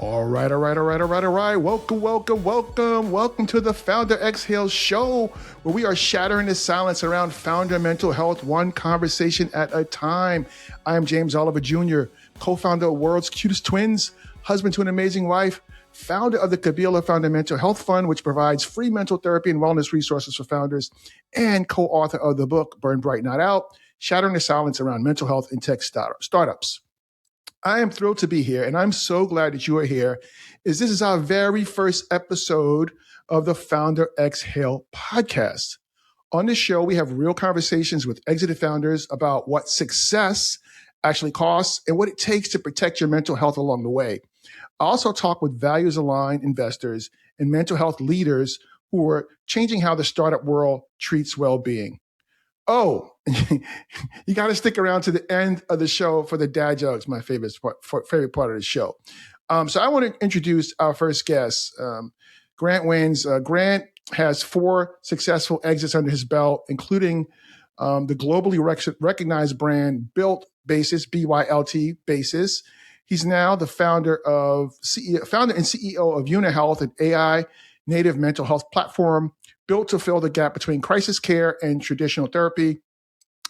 All right. Welcome to the Founder Exhale Show, where we are shattering the silence around founder mental health, one conversation at a time. I am James Oliver Jr., co-founder of World's Cutest Twins, husband to an amazing wife, founder of the Kabila Founder Mental Health Fund, which provides free mental therapy and wellness resources for founders, and co-author of the book, Burn Bright Not Out, Shattering the Silence Around Mental Health in Tech Startups. I am thrilled to be here, and I'm so glad that you are here, as this is our very first episode of the Founder Exhale podcast. On this show, we have real conversations with exited founders about what success actually costs and what it takes to protect your mental health along the way. I also talk with values-aligned investors and mental health leaders who are changing how the startup world treats well-being. Oh, you got to stick around to the end of the show for the dad jokes, my favorite part of the show. So I want to introduce our first guest, Grant Waynes. Grant has 4 successful exits under his belt, including the globally recognized brand BYLT Basics, BYLT Basics. He's now the founder and CEO of Yuna Health, an AI native mental health platform built to fill the gap between crisis care and traditional therapy.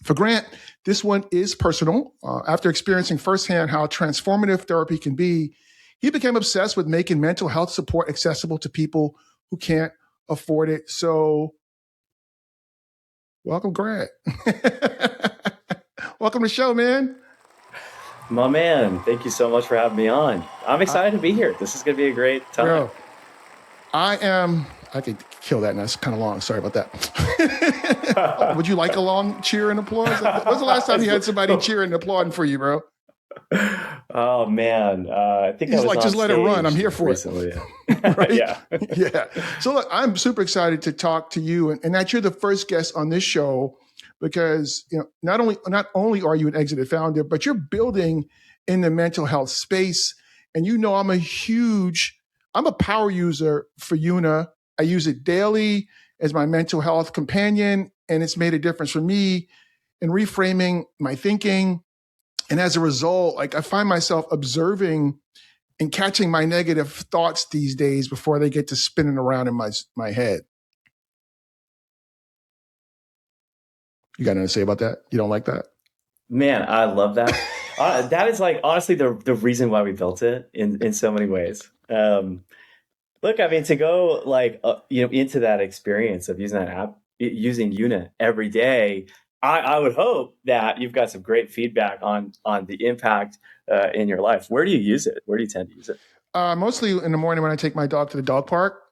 For Grant, this one is personal. After experiencing firsthand how transformative therapy can be, he became obsessed with making mental health support accessible to people who can't afford it. So, welcome, Grant. Welcome to the show, man. My man, thank you so much for having me on. I'm excited to be here. This is going to be a great time. Bro, I could kill that, and that's kind of long. Sorry about that. Would you like a long cheer and applause? When's the last time you had somebody cheering and applauding for you, bro? Oh, man. I think he's I was like, just let it run. I'm here for recently. it. Right? Yeah. So look, I'm super excited to talk to you, and that you're the first guest on this show because not only are you an exited founder, but you're building in the mental health space. And I'm a power user for Yuna. I use it daily as my mental health companion, and it's made a difference for me in reframing my thinking. And as a result, I find myself observing and catching my negative thoughts these days before they get to spinning around in my head. You got nothing to say about that? You don't like that? Man, I love that. That is honestly the reason why we built it in so many ways. Look, I mean, to go into that experience of using that app, using Yuna every day, I would hope that you've got some great feedback on the impact in your life. Where do you use it? Where do you tend to use it? Mostly in the morning when I take my dog to the dog park.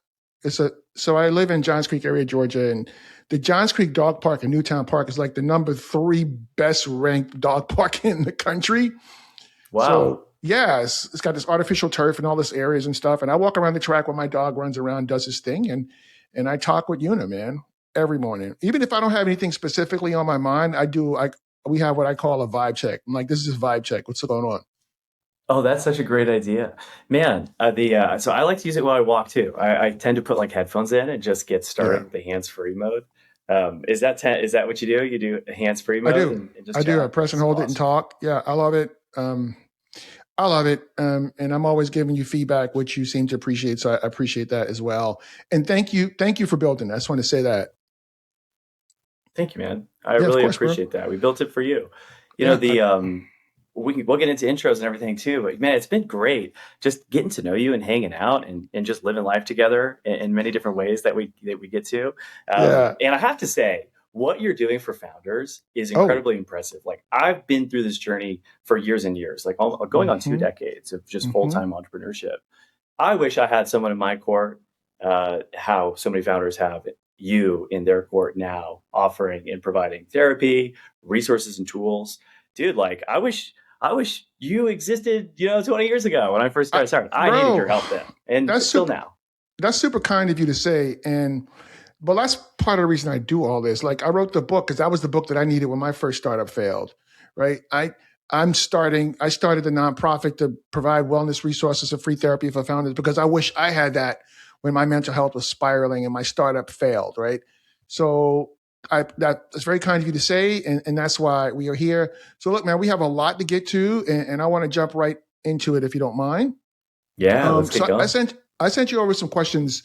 So I live in Johns Creek area, Georgia, and the Johns Creek Dog Park in Newtown Park is like the number 3 best ranked dog park in the country. Wow. So, yeah, it's got this artificial turf and all this areas and stuff. And I walk around the track while my dog runs around, does his thing. And I talk with Yuna, man, every morning. Even if I don't have anything specifically on my mind, we have what I call a vibe check. I'm like, this is a vibe check. What's going on? Oh, that's such a great idea, man. So I like to use it while I walk too. I tend to put headphones in and just get started with the hands-free mode. Is that what you do? You do a hands-free mode? I do. I press and hold it and talk. Yeah, I love it. And I'm always giving you feedback, which you seem to appreciate. So I appreciate that as well. And thank you for building. I just want to say that. Thank you, man. I really appreciate that. We built it for you. We'll get into intros and everything too, but man, it's been great just getting to know you and hanging out and just living life together in many different ways that we get to. And I have to say, what you're doing for founders is incredibly impressive. I've been through this journey for years and years, going on 2 decades of just full-time entrepreneurship. I wish I had someone in my court, how so many founders have you in their court now, offering and providing therapy, resources and tools. Dude, I wish you existed, 20 years ago when I first started. I needed your help then, and that's still now. That's super kind of you to say, but that's part of the reason I do all this. I wrote the book because that was the book that I needed when my first startup failed, right? I started the nonprofit to provide wellness resources and free therapy for founders because I wish I had that when my mental health was spiraling and my startup failed, right? So that's very kind of you to say, and that's why we are here. So look, man, we have a lot to get to, and I want to jump right into it if you don't mind. Yeah, let's get So I going. sent you over some questions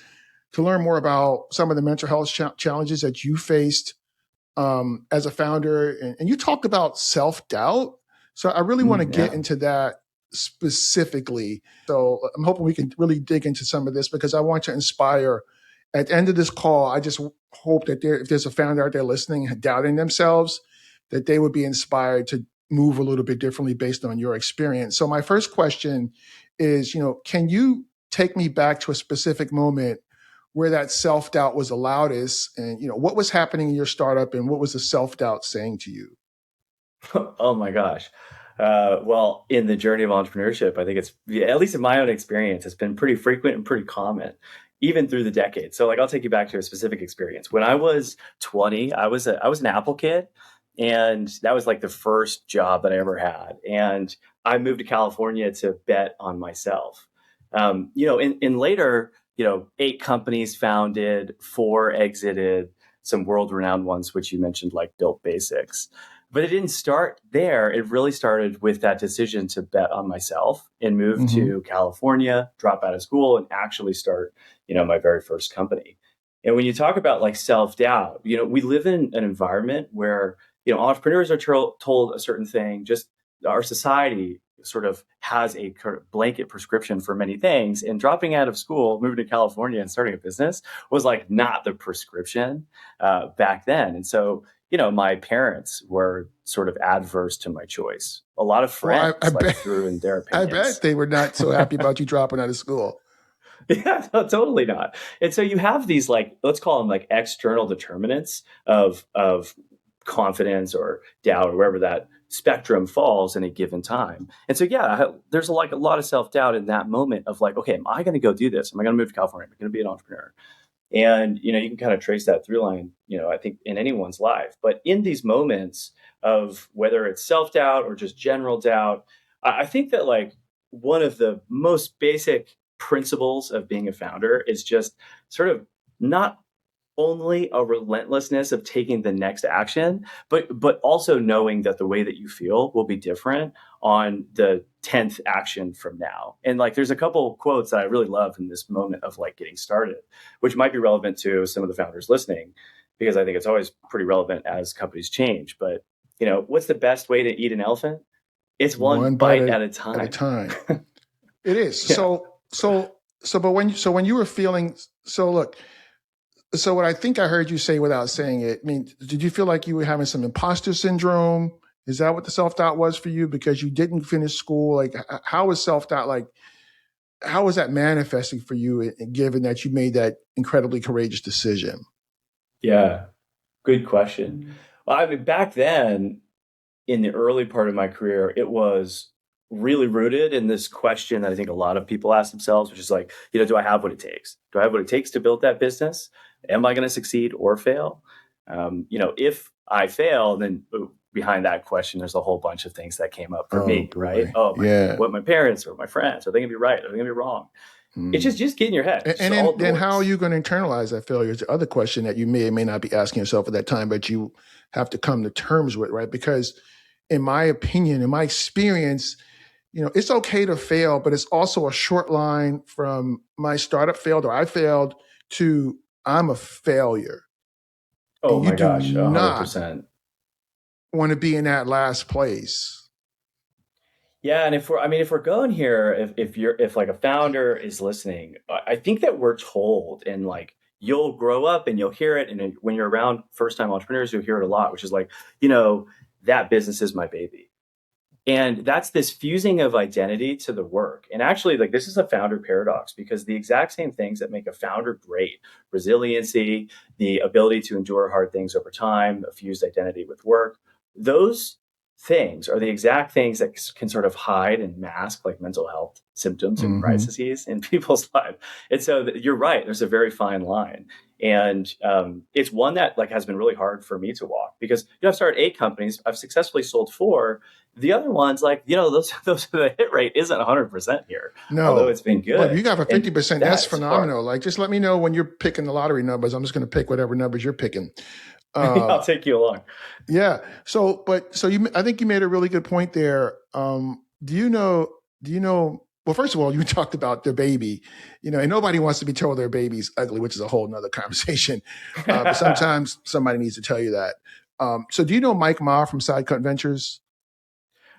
to learn more about some of the mental health challenges that you faced as a founder, and you talked about self-doubt. So I really want to get Yeah. into that specifically. So I'm hoping we can really dig into some of this because I want to inspire. At the end of this call, I just hope that if there's a founder out there listening, doubting themselves, that they would be inspired to move a little bit differently based on your experience. So my first question is, can you take me back to a specific moment where that self-doubt was the loudest, and what was happening in your startup, and what was the self-doubt saying to you? Oh my gosh. Well, in the journey of entrepreneurship, I think it's, at least in my own experience, it's been pretty frequent and pretty common, even through the decades. So, like, I'll take you back to a specific experience. When I was 20, I was an Apple kid, and that was like the first job that I ever had. And I moved to California to bet on myself. In later, 8 companies founded, 4 exited, some world-renowned ones, which you mentioned, like BYLT Basics. But it didn't start there. It really started with that decision to bet on myself and move to California, drop out of school, and actually start, my very first company. And when you talk about like self-doubt, we live in an environment where, entrepreneurs are told a certain thing. Just our society sort of has a blanket prescription for many things. And dropping out of school, moving to California and starting a business was like not the prescription back then. And so, my parents were sort of adverse to my choice. A lot of Well, friends threw in their I opinions. bet they were not so happy about you dropping out of school. Yeah, no, totally not. And so you have these, like, let's call them like external determinants of confidence or doubt or wherever that spectrum falls in a given time. And so there's like a lot of self-doubt in that moment of like, okay, am I going to go do this? Am I going to move to California? Am I going to be an entrepreneur? And you can kind of trace that through line, I think in anyone's life. But in these moments of whether it's self-doubt or just general doubt, I think that like one of the most basic principles of being a founder is just sort of not only a relentlessness of taking the next action, but also knowing that the way that you feel will be different on the 10th action from now. And like there's a couple quotes that I really love in this moment of like getting started, which might be relevant to some of the founders listening, because I think it's always pretty relevant as companies change. But what's the best way to eat an elephant? It's one One bite bite at a time. at a time. It is. Yeah. But when you were feeling, look, so what I think I heard you say without saying it, I mean, did you feel like you were having some imposter syndrome? Is that what the self-doubt was for you? Because you didn't finish school? Like, how was self-doubt, like, how was that manifesting for you, given that you made that incredibly courageous decision? Yeah. Good question. Well, I mean, back then, in the early part of my career, it was really rooted in this question that I think a lot of people ask themselves, which is like, do I have what it takes? Do I have what it takes to build that business? Am I going to succeed or fail? If I fail, then behind that question, there's a whole bunch of things that came up for Oh me, boy. right? Yeah. What my parents or my friends, are they going to be right? Are they going to be wrong? It's just get in your head. And then how are you going to internalize that failure? Is the other question that you may or may not be asking yourself at that time, but you have to come to terms with, right? Because in my opinion, in my experience, it's okay to fail, but it's also a short line from my startup failed or I failed to I'm a failure. Oh And you my do gosh, not 100%. want to be in that last place. Yeah, and if we're going here, if like a founder is listening, I think that we're told, and like you'll grow up and you'll hear it, and when you're around first time entrepreneurs, you'll hear it a lot, which is like, that business is my baby. And that's this fusing of identity to the work. And actually, like, this is a founder paradox, because the exact same things that make a founder great, resiliency, the ability to endure hard things over time, a fused identity with work, those things are the exact things that can sort of hide and mask like mental health symptoms and crises in people's lives. And so you're right, there's a very fine line. And it's one that like has been really hard for me to walk, because I've started 8 companies, I've successfully sold 4. The other ones, like, those the hit rate isn't 100% here, No, although it's been good. But you got a 50%. That's phenomenal. Hard. Like, just let me know when you're picking the lottery numbers. I'm just going to pick whatever numbers you're picking. I'll take you along. Yeah. I think you made a really good point there. Do you know Well, first of all, you talked about their baby, and nobody wants to be told their baby's ugly, which is a whole nother conversation. But sometimes somebody needs to tell you that. So do you know Mike Ma from Sidecut Ventures?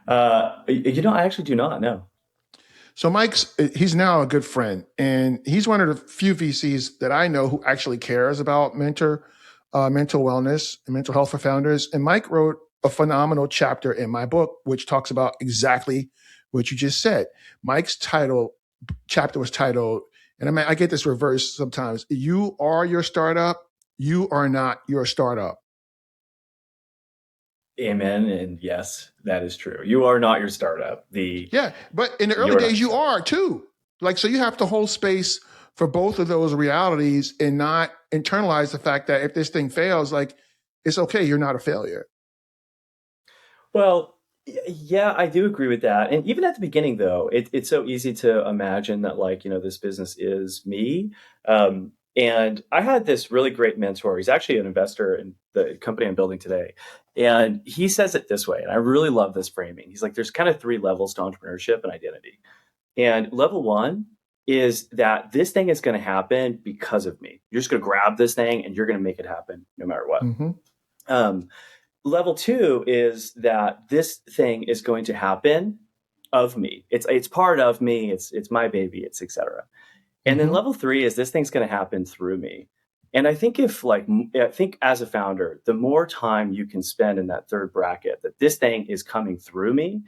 I actually do not know. So he's now a good friend, and he's one of the few VCs that I know who actually cares about mental wellness and mental health for founders. And Mike wrote a phenomenal chapter in my book, which talks about exactly what you just said. Mike's chapter was titled, and I get this reversed sometimes, "You are your startup, you are not your startup." Amen. And yes, that is true. You are not your startup. But in the early days, you are too. So you have to hold space for both of those realities and not internalize the fact that if this thing fails, it's okay. You're not a failure. Well, yeah, I do agree with that. And even at the beginning, though, it's so easy to imagine that, this business is me. And I had this really great mentor. He's actually an investor in the company I'm building today. And he says it this way, and I really love this framing. He's like, there's kind of 3 levels to entrepreneurship and identity. And level 1 is that this thing is going to happen because of me. You're just going to grab this thing and you're going to make it happen no matter what. Mm-hmm. Level 2 is that this thing is going to happen of me. It's part of me. It's my baby. It's etc. And then level 3 is this thing's going to happen through me. And I think I think as a founder, the more time you can spend in that third bracket, that this thing is coming through me,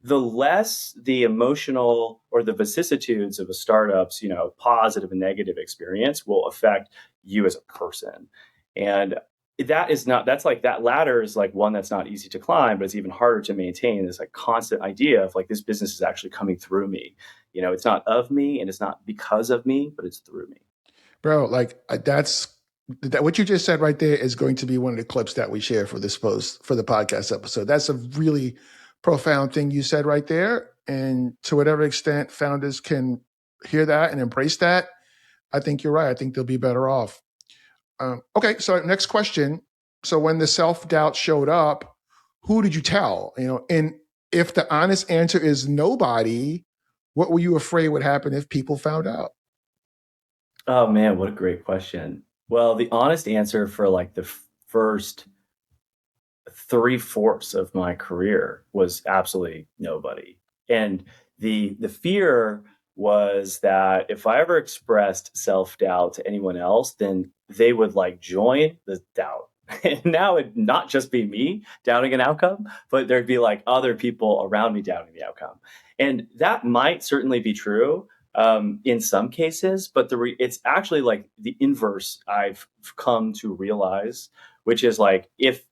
the less the emotional or the vicissitudes of a startup's, positive and negative experience will affect you as a person. And that ladder is one that's not easy to climb, but it's even harder to maintain this constant idea of this business is actually coming through me. It's not of me and it's not because of me, but it's through me. Bro, that's what you just said right there is going to be one of the clips that we share for this post for the podcast episode. That's a really profound thing you said right there. And to whatever extent founders can hear that and embrace that, I think you're right. I think they'll be better off. Okay, so next question. So when the self-doubt showed up, who did you tell? And if the honest answer is nobody, what were you afraid would happen if people found out? Oh man, what a great question. Well, the honest answer for the first 3/4 of my career was absolutely nobody. And the fear was that if I ever expressed self-doubt to anyone else, then they would join the doubt. And now it'd not just be me doubting an outcome, but there'd be other people around me doubting the outcome. And that might certainly be true in some cases, but it's actually the inverse I've come to realize, which is if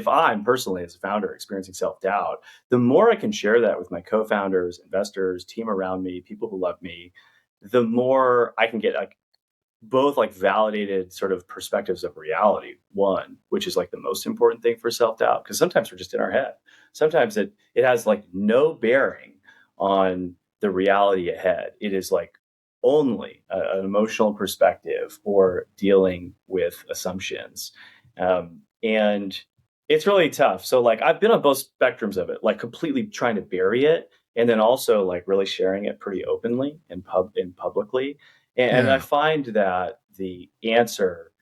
I'm personally as a founder experiencing self-doubt, the more I can share that with my co-founders, investors, team around me, people who love me, the more I can get both validated sort of perspectives of reality. One, which is the most important thing for self-doubt, because sometimes we're just in our head. Sometimes it has no bearing on the reality ahead. It is only an emotional perspective or dealing with assumptions. And it's really tough. So I've been on both spectrums of it, completely trying to bury it, and then also really sharing it pretty openly and publicly. And I find that the answer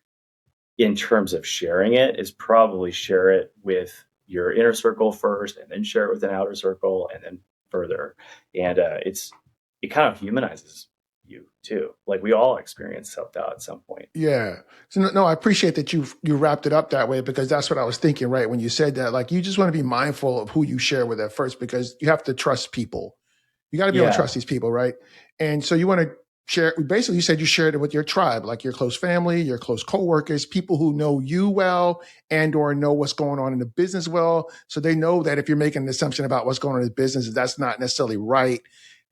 in terms of sharing it is probably share it with your inner circle first, and then share it with an outer circle, and then further. And it kind of humanizes you too. We all experience self-doubt at some point. Yeah. So no, I appreciate that you wrapped it up that way, because that's what I was thinking, right? When you said that, you just want to be mindful of who you share with at first, because you have to trust people. You got to be able to trust these people, right? And so you want to share, basically you said you shared it with your tribe, your close family, your close coworkers, people who know you well and or know what's going on in the business well. So they know that if you're making an assumption about what's going on in the business, that's not necessarily right.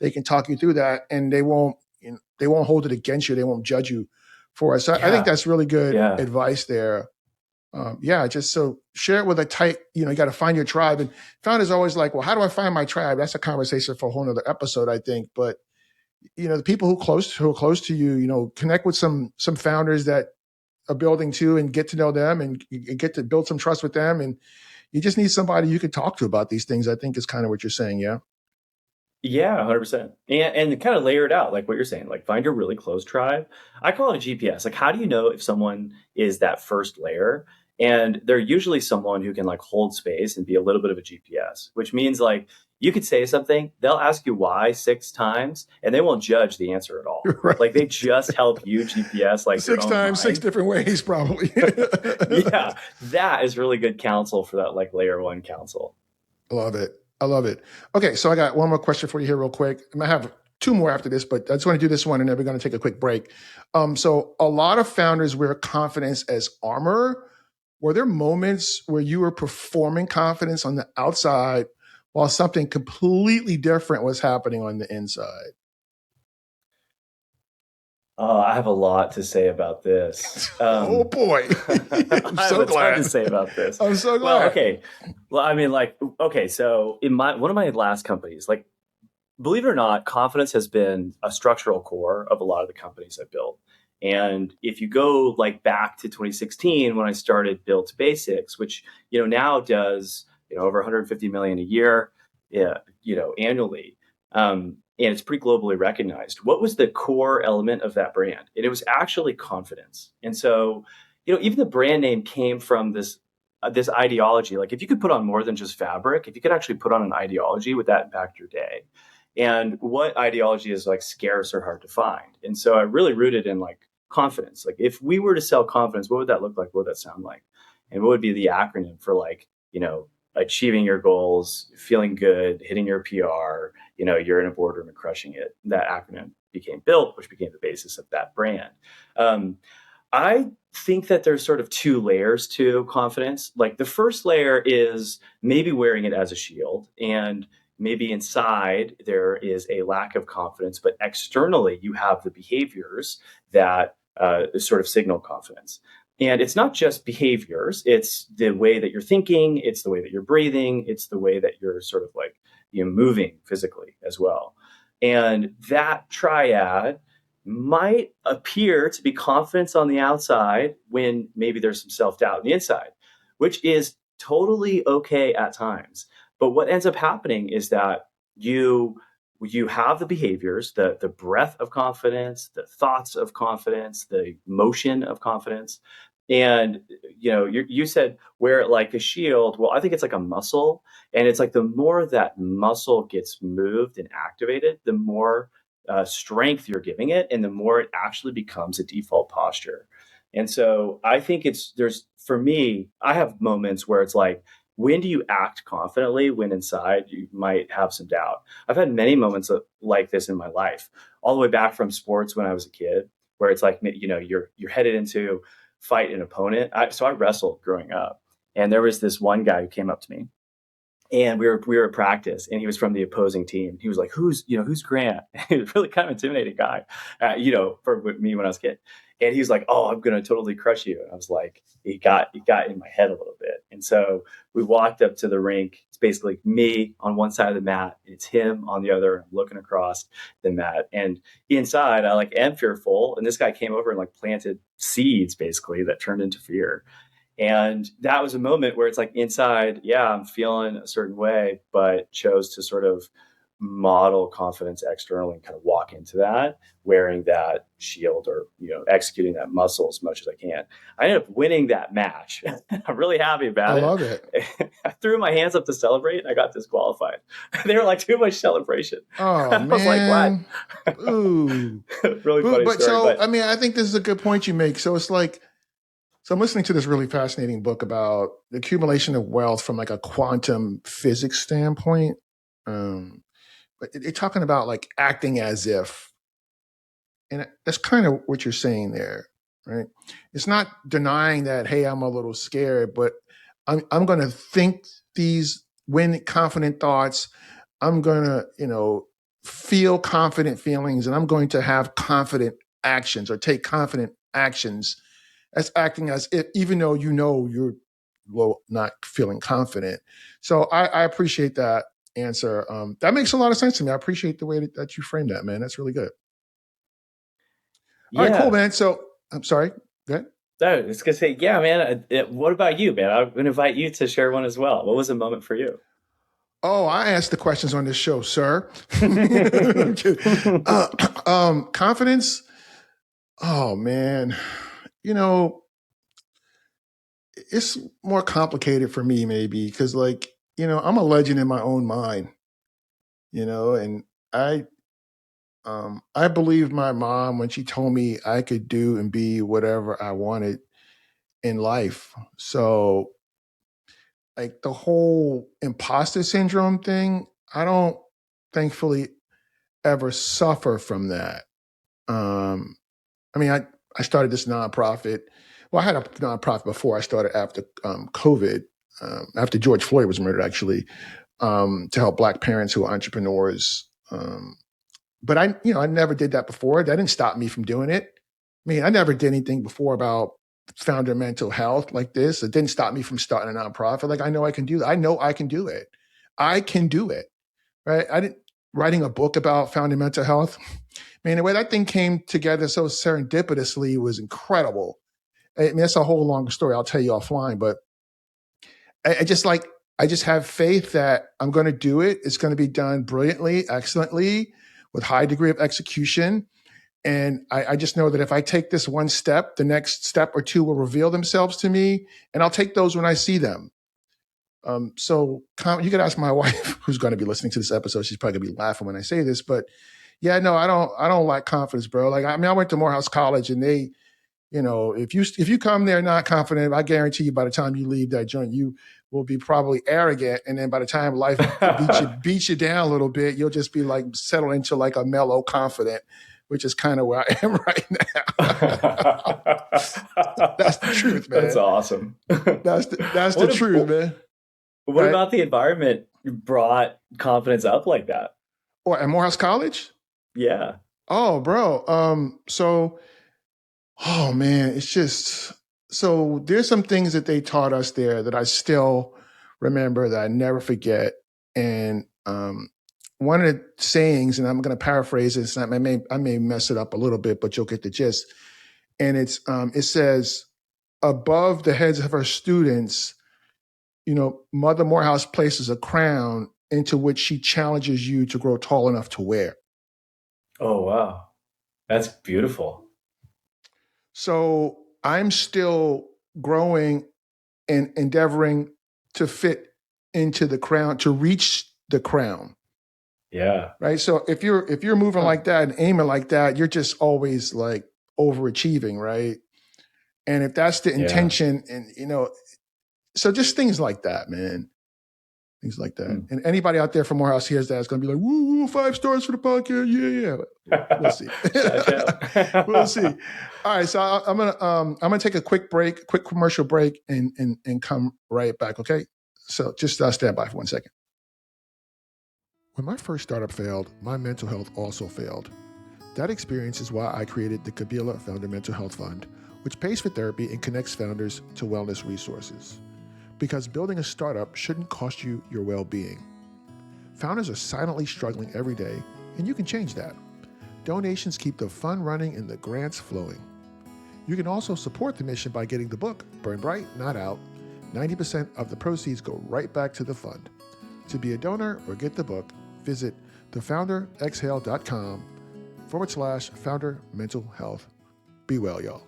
They can talk you through that, and they won't hold it against you. They won't judge you for it. So I think that's really good advice there. Just so share it with a tight, you got to find your tribe. And founders always well, how do I find my tribe? That's a conversation for a whole nother episode, I think. But, the people who are close to you, connect with some founders that are building too, and get to know them and get to build some trust with them. And you just need somebody you can talk to about these things, I think is kind of what you're saying. Yeah. Yeah, 100%. And kind of layer it out, like what you're saying, like find your really close tribe. I call it a GPS. Like, how do you know if someone is that first layer? And they're usually someone who can like hold space and be a little bit of a GPS, which means like you could say something, they'll ask you why 6 times, and they won't judge the answer at all. Right. Like they just help you GPS like your Six own times, six mind. different ways, probably. Yeah, that is really good counsel for that like layer one counsel. I love it. I love it. Okay, so I got one more question for you here, real quick. I might have two more after this, but I just want to do this one, and then we're going to take a quick break. So, a lot of founders wear confidence as armor. Were there moments where you were performing confidence on the outside while something completely different was happening on the inside? Oh, I have a lot to say about this. Oh boy, I'm I have so a ton to glad. say about this. I'm so Well, glad. okay. Well, I mean, like, okay, so in my one of my last companies, like, believe it or not, confidence has been a structural core of a lot of the companies I've built. And if you go like back to 2016 when I started BYLT Basics, which now does over 150 million a year, yeah, annually, and it's pretty globally recognized. What was the core element of that brand? And it was actually confidence. And so, even the brand name came from this ideology. Like if you could put on more than just fabric, if you could actually put on an ideology, would that impact your day? And what ideology is like scarce or hard to find? And so I really rooted in like confidence. Like if we were to sell confidence, what would that look like? What would that sound like? And what would be the acronym for like, achieving your goals, feeling good, hitting your PR, you're in a boardroom and crushing it. That acronym became BYLT, which became the basis of that brand. I think that there's sort of two layers to confidence. Like the first layer is maybe wearing it as a shield, and maybe inside there is a lack of confidence, but externally you have the behaviors that sort of signal confidence. And it's not just behaviors, it's the way that you're thinking, it's the way that you're breathing, it's the way that you're sort of like moving physically as well. And that triad might appear to be confidence on the outside when maybe there's some self-doubt on the inside, which is totally okay at times. But what ends up happening is that you have the behaviors, the breath of confidence, the thoughts of confidence, the motion of confidence. And you said wear it like a shield. Well, I think it's like a muscle. And it's like the more that muscle gets moved and activated, the more strength you're giving it, and the more it actually becomes a default posture. And so I think for me, I have moments where it's like, when do you act confidently when inside you might have some doubt? I've had many moments like this in my life, all the way back from sports when I was a kid, where it's like, you're headed into fight an opponent. So I wrestled growing up, and there was this one guy who came up to me, and we were at practice, and he was from the opposing team. He was like, who's Grant? He was a really kind of intimidating guy, for me when I was a kid. And he was like, oh, I'm gonna totally crush you. And I was like, he got in my head a little bit. And so we walked up to the rink. It's basically me on one side of the mat, and it's him on the other. And I'm looking across the mat, and inside I like am fearful. And this guy came over and like planted seeds basically that turned into fear. And that was a moment where it's like inside, yeah, I'm feeling a certain way, but chose to sort of model confidence externally and kind of walk into that wearing that shield, or executing that muscle as much as I can. I ended up winning that match. I'm really happy I about love it. it. I threw my hands up to celebrate, and I got disqualified. They were like, too much celebration. Oh I was like, what? man. Ooh. Really funny But story. so, But I mean, I think this is a good point you make. So it's like, so I'm listening to this really fascinating book about the accumulation of wealth from like a quantum physics standpoint. But they're talking about like acting as if, and that's kind of what you're saying there, right? It's not denying that, hey, I'm a little scared, but I'm going to think these when confident thoughts. I'm going to, feel confident feelings, and I'm going to have confident actions or take confident actions. That's acting as if, even though you're not feeling confident. So I appreciate that answer. That makes a lot of sense to me. I appreciate the way that you framed that, man. That's really good. All right, cool, yeah. man. So I'm sorry. Go ahead. No, it's gonna say, yeah, man. What about you, man? I'm gonna invite you to share one as well. What was a moment for you? Oh, I ask the questions on this show, sir. Confidence. Oh man, you know, it's more complicated for me maybe because I'm a legend in my own mind, and I I believed my mom when she told me I could do and be whatever I wanted in life. So like the whole imposter syndrome thing, I don't thankfully ever suffer from that. Um, I mean, I started this nonprofit. Well, I had a nonprofit before. I started after COVID, after George Floyd was murdered, actually, to help Black parents who are entrepreneurs. But I never did that before. That didn't stop me from doing it. I mean, I never did anything before about founder mental health like this. It didn't stop me from starting a nonprofit. Like I know I can do that. I know I can do it. I can do it. Right? I didn't writing a book about founder mental health. Man, the way that thing came together so serendipitously was incredible. I mean, that's a whole long story. I'll tell you offline, but I just have faith that I'm going to do it. It's going to be done brilliantly, excellently, with high degree of execution. And I just know that if I take this one step, the next step or two will reveal themselves to me, and I'll take those when I see them. So you could ask my wife, who's going to be listening to this episode. She's probably going to be laughing when I say this, but yeah, no, I don't lack confidence, bro. Like, I mean, I went to Morehouse College, and they, if you come there not confident, I guarantee you, by the time you leave that joint, you will be probably arrogant, and then by the time life beats you down a little bit, you'll just be like settled into like a mellow confident, which is kind of where I am right now. That's the truth, man. That's awesome. That's the truth, man. What about the environment brought confidence up like that? Or at Morehouse College? Yeah. Oh, bro. Oh man, it's just so there's some things that they taught us there that I still remember that I never forget. And one of the sayings, and I'm going to paraphrase this, and I may mess it up a little bit, but you'll get the gist. And it says, above the heads of her students, Mother Morehouse places a crown into which she challenges you to grow tall enough to wear. Oh, wow. That's beautiful. So I'm still growing and endeavoring to fit into the crown, to reach the crown. Yeah. Right. So if you're moving like that and aiming like that, you're just always like overachieving, right? And if that's the intention, and so just things like that, man. Things like that. And anybody out there from Morehouse hears that, it's going to be like, woo, 5 stars for the podcast. Yeah. We'll see. We'll see. All right. So I'm gonna take a quick commercial break, and come right back. Okay. So just stand by for 1 second. When my first startup failed, my mental health also failed. That experience is why I created the Kabila Founder Mental Health Fund, which pays for therapy and connects founders to wellness resources. Because building a startup shouldn't cost you your well-being. Founders are silently struggling every day, and you can change that. Donations keep the fund running and the grants flowing. You can also support the mission by getting the book, Burn Bright, Not Out. 90% of the proceeds go right back to the fund. To be a donor or get the book, visit thefounderexhale.com/founder mental health. Be well, y'all.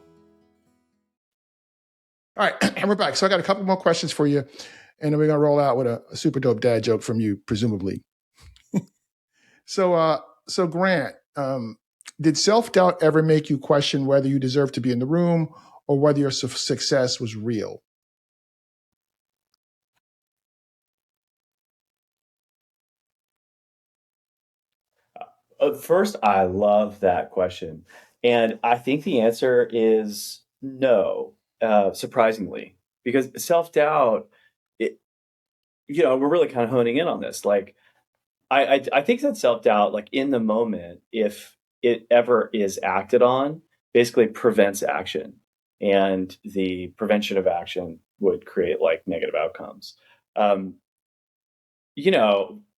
All right, and we're back. So I got a couple more questions for you, and then we're going to roll out with a super dope dad joke from you, presumably. So Grant, did self-doubt ever make you question whether you deserve to be in the room or whether your success was real? First, I love that question. And I think the answer is no, surprisingly, because self-doubt, we're really kind of honing in on this. Like, I think that self-doubt, like in the moment, if it ever is acted on, basically prevents action. And the prevention of action would create like negative outcomes. Um,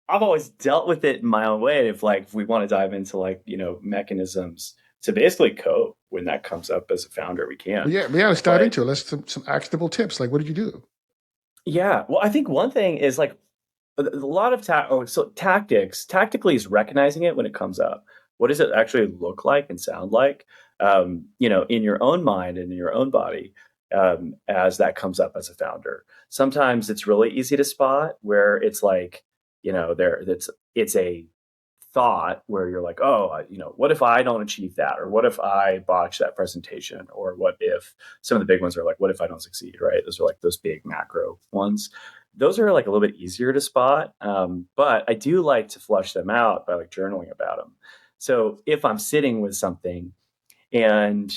I've always dealt with it in my own way. If we want to dive into mechanisms to basically cope when that comes up as a founder, we can. Well, yeah, let's dive into it. Let's some actionable tips. Like, what did you do? Yeah. Well, I think one thing is like a lot of tactically is recognizing it when it comes up. What does it actually look like and sound like, in your own mind and in your own body, as that comes up as a founder? Sometimes it's really easy to spot where it's like, it's a thought where you're like, oh, what if I don't achieve that? Or what if I botch that presentation? Or what if some of the big ones are like, what if I don't succeed, right? Those are like those big macro ones. Those are like a little bit easier to spot. But I do like to flush them out by like journaling about them. So if I'm sitting with something and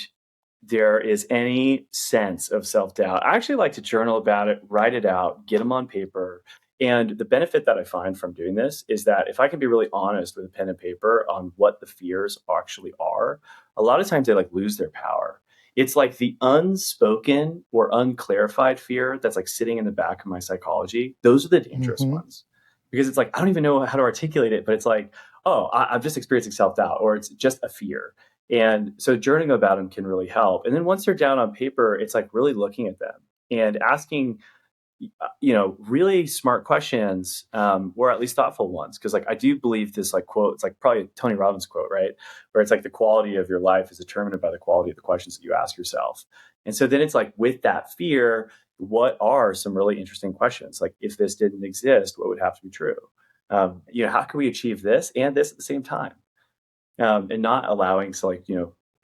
there is any sense of self-doubt, I actually like to journal about it, write it out, get them on paper. And the benefit that I find from doing this is that if I can be really honest with a pen and paper on what the fears actually are, a lot of times they like lose their power. It's like the unspoken or unclarified fear that's like sitting in the back of my psychology. Those are the dangerous Mm-hmm. ones because it's like, I don't even know how to articulate it, but it's like, oh, I'm just experiencing self-doubt, or it's just a fear. And so journaling about them can really help. And then once they're down on paper, it's like really looking at them and asking, really smart questions, or at least thoughtful ones. Cause like, I do believe this like quote, it's like probably a Tony Robbins quote, right? Where it's like the quality of your life is determined by the quality of the questions that you ask yourself. And so then it's like with that fear, what are some really interesting questions? Like if this didn't exist, what would have to be true? How can we achieve this and this at the same time? And not allowing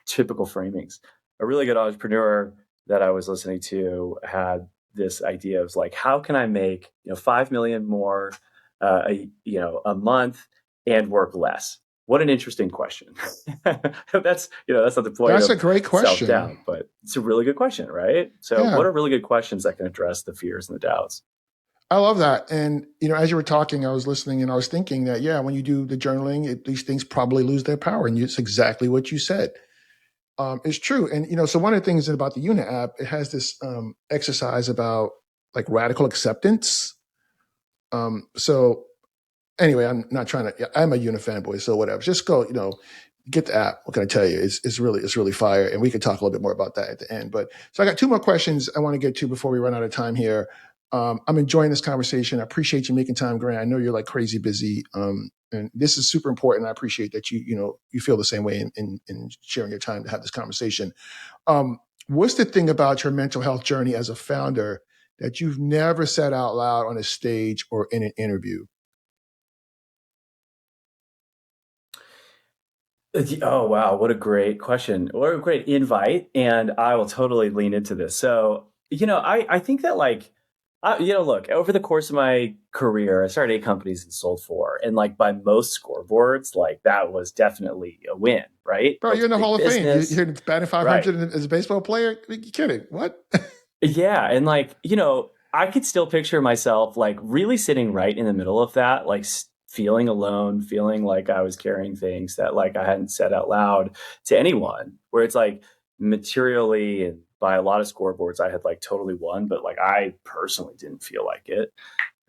typical framings. A really good entrepreneur that I was listening to had this idea of like, how can I make 5 million more a month and work less? What an interesting question. That's not the point That's of a great self question. doubt, but it's a really good question, right? So, Yeah, what are really good questions that can address the fears and the doubts? I love that. And as you were talking, I was listening and I was thinking that when you do the journaling, these things probably lose their power, and it's exactly what you said. It's true. And so one of the things about the Yuna app, it has this exercise about like radical acceptance. So anyway, I'm not trying to. I'm a Yuna fanboy, so whatever. Just go, get the app. What can I tell you? It's really fire, and we could talk a little bit more about that at the end. But so I got two more questions I want to get to before we run out of time here. I'm enjoying this conversation. I appreciate you making time, Grant. I know you're like crazy busy, and this is super important. I appreciate that you feel the same way in sharing your time to have this conversation. What's the thing about your mental health journey as a founder that you've never said out loud on a stage or in an interview? Oh, wow. What a great question. What a great invite. And I will totally lean into this. So, I think that look, over the course of my career, I started 8 companies and sold 4. And like by most scoreboards, like that was definitely a win, right? Bro, Built you're a in the big Hall of Fame. You're business. here batting Right. 500 as a baseball player. Are you kidding? What? Yeah. And I could still picture myself like really sitting right in the middle of that, like feeling alone, feeling like I was carrying things that like I hadn't said out loud to anyone, where it's like materially and by a lot of scoreboards, I had like totally won, but like I personally didn't feel like it.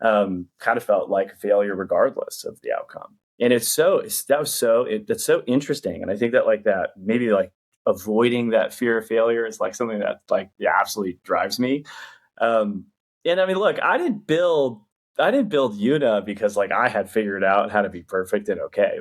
Kind of felt like a failure regardless of the outcome. And that's so interesting. And I think that like that maybe like avoiding that fear of failure is like something that like absolutely drives me. Um, and I mean, look, I didn't build Yuna because like I had figured out how to be perfect and okay.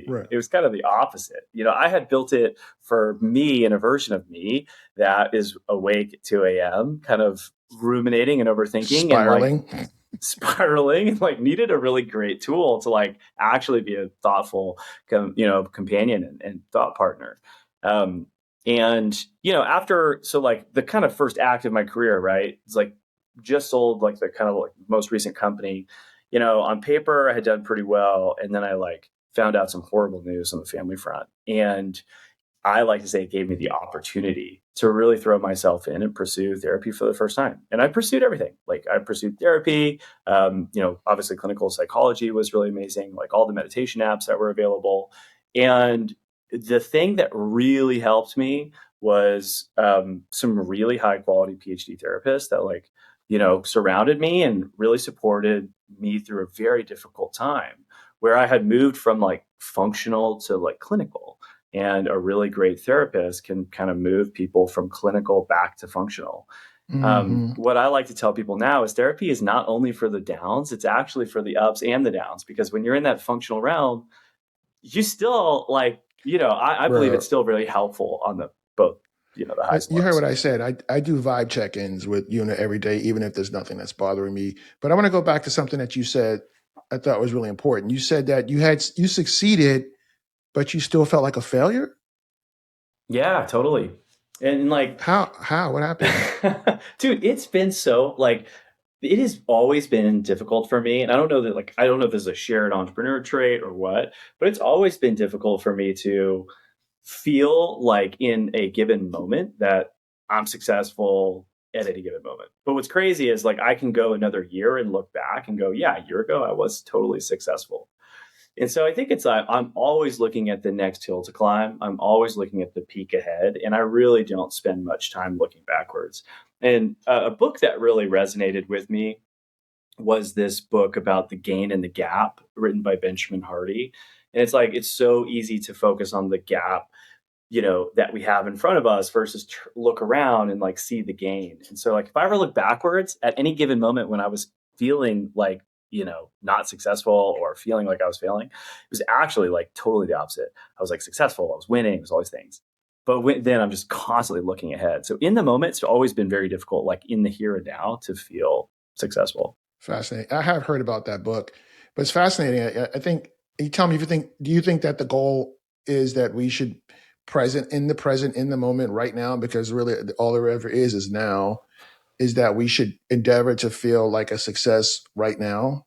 Right. It was kind of the opposite. I had built it for me and a version of me that is awake at 2 a.m., kind of ruminating and overthinking and like Spiraling. spiraling and like needed a really great tool to like actually be a thoughtful companion and thought partner. um after, so like the kind of first act of my career, right, it's like just sold like the kind of like most recent company. On paper I had done pretty well, and then I like found out some horrible news on the family front, and I like to say it gave me the opportunity to really throw myself in and pursue therapy for the first time. And I pursued everything. Like I pursued therapy. Obviously clinical psychology was really amazing, like all the meditation apps that were available. And the thing that really helped me was some really high quality PhD therapists that like, surrounded me and really supported me through a very difficult time where I had moved from like functional to like clinical, and a really great therapist can kind of move people from clinical back to functional. Mm-hmm. What I like to tell people now is therapy is not only for the downs, it's actually for the ups and the downs. Because when you're in that functional realm, you still like, I believe it's Bro, still really helpful on the both, the highs and you heard lows. what I said. I do vibe check-ins with Yuna every day, even if there's nothing that's bothering me. But I want to go back to something that you said I thought was really important. You said that you succeeded, but you still felt like a failure. Yeah, totally. And like, How? What happened? dude, it's been so like, it has always been difficult for me. And I don't know that, like, I don't know if this is a shared entrepreneur trait or what, but it's always been difficult for me to feel like in a given moment that I'm successful at any given moment. But what's crazy is like I can go another year and look back and go, yeah, a year ago I was totally successful. And so I think it's I'm always looking at the next hill to climb. I'm always looking at the peak ahead, and I really don't spend much time looking backwards. And a book that really resonated with me was this book about the gain and the gap, written by Benjamin Hardy. And it's like it's so easy to focus on the gap, that we have in front of us versus look around and like see the gain. And so like if I ever look backwards at any given moment when I was feeling like, not successful or feeling like I was failing, it was actually like totally the opposite. I was like successful, I was winning, it was all these things. But then I'm just constantly looking ahead. So in the moment, it's always been very difficult, like in the here and now, to feel successful. Fascinating. I have heard about that book, but it's fascinating. I think you tell me if you think. Do you think that the goal is that we should present in the moment right now? Because really, all there ever is now. Is that we should endeavor to feel like a success right now?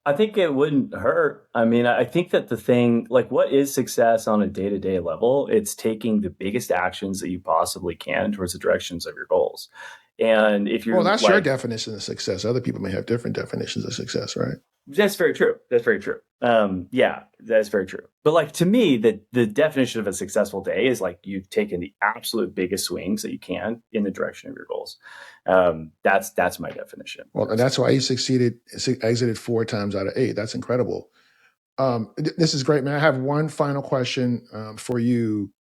I think it wouldn't hurt. I mean, I think that the thing, like, what is success on a day to day level? It's taking the biggest actions that you possibly can towards the directions of your goals. And if Well, you're that's your like, definition of success. Other people may have different definitions of success, right? that's very true. That's very true. Yeah, that's very true. But like to me, the definition of a successful day is like you've taken the absolute biggest swings that you can in the direction of your goals. That's my definition Well, and of that's why success. he exited 4 times out of 8. That's incredible. This is great, man. I have one final question for you.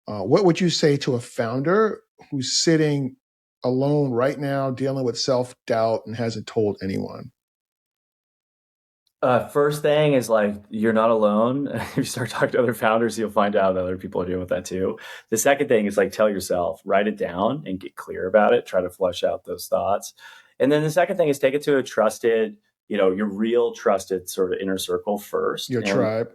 What would you say to a founder who's sitting alone right now, dealing with self-doubt and hasn't told anyone? First thing is like you're not alone. If you start talking to other founders, you'll find out that other people are dealing with that too. The second thing is like tell yourself, write it down and get clear about it. Try to flush out those thoughts. And then the second thing is take it to a trusted, your real trusted sort of inner circle first. Your And tribe.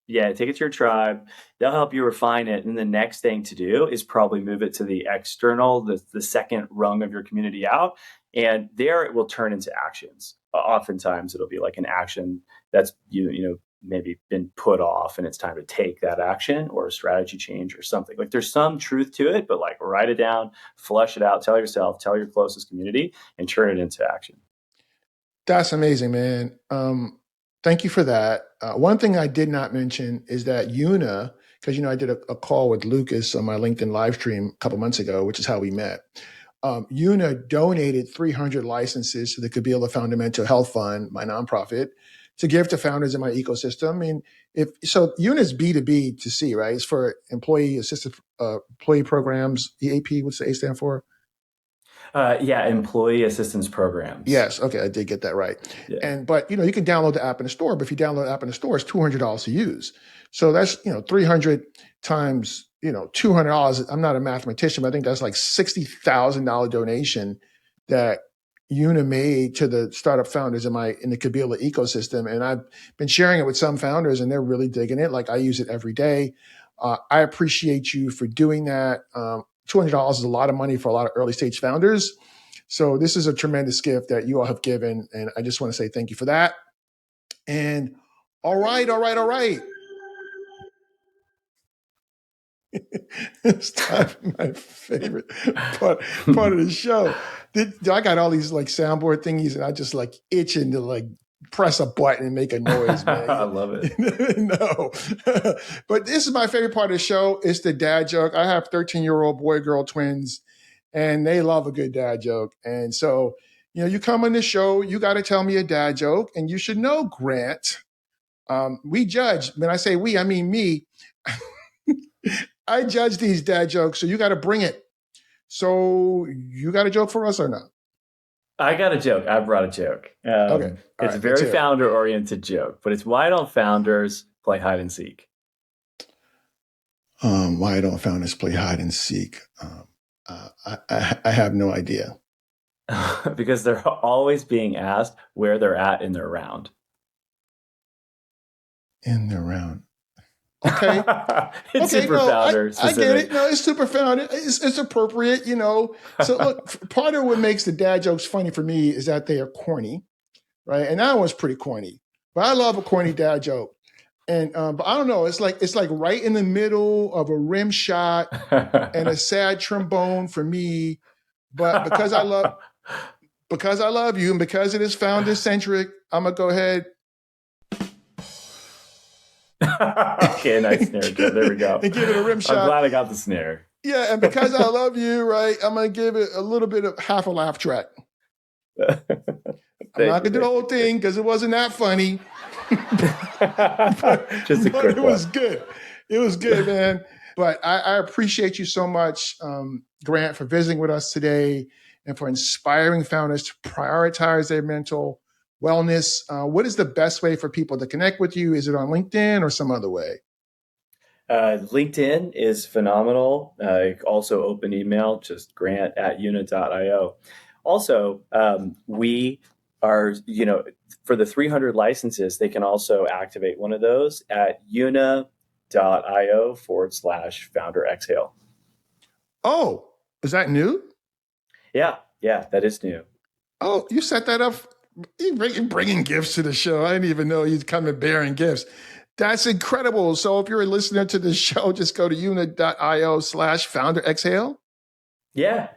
yeah, take it to your tribe. They'll help you refine it. And the next thing to do is probably move it to the external, the second rung of your community out. And there it will turn into actions. Oftentimes it'll be like an action that's maybe been put off and it's time to take that action or a strategy change or something. Like there's some truth to it, but like write it down, flush it out, tell yourself, tell your closest community, and turn it into action. That's amazing, man. Thank you for that. One thing I did not mention is that Yuna, because I did a call with Lucas on my LinkedIn live stream a couple months ago, which is how we met. Yuna donated 300 licenses to the Kabila Founder Mental Health Fund, my nonprofit, to give to founders in my ecosystem. I mean, Yuna's B2B to C, right? It's for employee assisted employee programs. EAP, what's the A stand for? Yeah, employee assistance programs. Yes. Okay. I did get that right. Yeah. But you can download the app in the store, but if you download the app in the store, it's $200 to use. So that's, 300 times, $200. I'm not a mathematician, but I think that's like $60,000 donation that Yuna made to the startup founders in the Kabila ecosystem. And I've been sharing it with some founders and they're really digging it. Like I use it every day. I appreciate you for doing that. $200 is a lot of money for a lot of early stage founders. So this is a tremendous gift that you all have given. And I just want to say thank you for that. And all right. It's time for my favorite part of the show. I got all these like soundboard thingies and I just like itching to like press a button and make a noise, man. I love it. No. But this is my favorite part of the show. It's the dad joke. I have 13-year-old boy-girl twins and they love a good dad joke. And so, you come on the show, you got to tell me a dad joke. And you should know, Grant, we judge. When I say we, I mean me. I judge these dad jokes, so you got to bring it. So you got a joke for us or not? I got a joke. I brought a joke. Okay. It's a very founder-oriented joke, but it's why don't founders play hide and seek? Why don't founders play hide and seek? I have no idea. Because they're always being asked where they're at in their round. In their round. Okay. It's super founder specific. I get it. No, it's super founder. It's appropriate, you know. So look, part of what makes the dad jokes funny for me is that they are corny, right? And that one's pretty corny. But I love a corny dad joke. And but I don't know, it's like right in the middle of a rim shot and a sad trombone for me. But because I love you and because it is founder centric, I'm gonna go ahead. Okay, nice snare. Good. There we go. And give it a rim shot. I'm glad I got the snare. Yeah, and because I love you, right, I'm going to give it a little bit of half a laugh track. I'm not going to do the whole thing because it wasn't that funny. Just a quick it was good. It was good, man. But I appreciate you so much, Grant, for visiting with us today and for inspiring founders to prioritize their mental wellness. What is the best way for people to connect with you? Is it on LinkedIn or some other way? LinkedIn is phenomenal. Also open email, just grant@yuna.io. Also, we are, for the 300 licenses, they can also activate one of those at yuna.io/founder exhale. Oh, is that new? Yeah, that is new. Oh, you set that up. You're bringing gifts to the show. I didn't even know you'd come and bearing gifts. That's incredible. So if you're a listener to the show, just go to yuna.io/founder exhale. Yeah.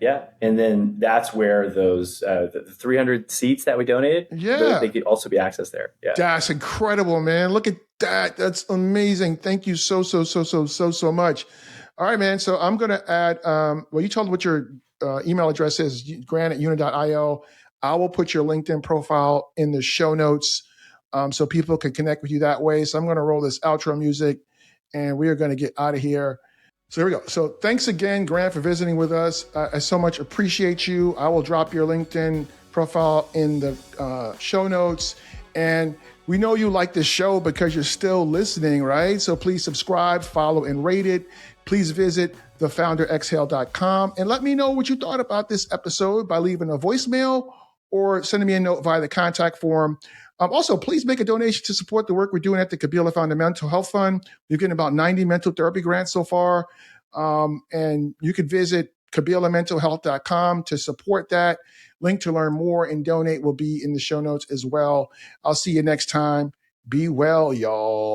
And then that's where those the 300 seats that we donated, they could also be accessed there. Yeah. That's incredible, man. Look at that. That's amazing. Thank you so much. All right, man. So I'm going to add, you told me what your email address is, grant@yuna.io. I will put your LinkedIn profile in the show notes so people can connect with you that way. So I'm going to roll this outro music and we are going to get out of here. So here we go. So thanks again, Grant, for visiting with us. I so much appreciate you. I will drop your LinkedIn profile in the show notes. And we know you like this show because you're still listening, right? So please subscribe, follow, and rate it. Please visit thefounderexhale.com and let me know what you thought about this episode by leaving a voicemail or sending me a note via the contact form. Also, please make a donation to support the work we're doing at the Kabila Founder Mental Health Fund. We've getting about 90 mental therapy grants so far. And you can visit kabilamentalhealth.com to support that. Link to learn more and donate will be in the show notes as well. I'll see you next time. Be well, y'all.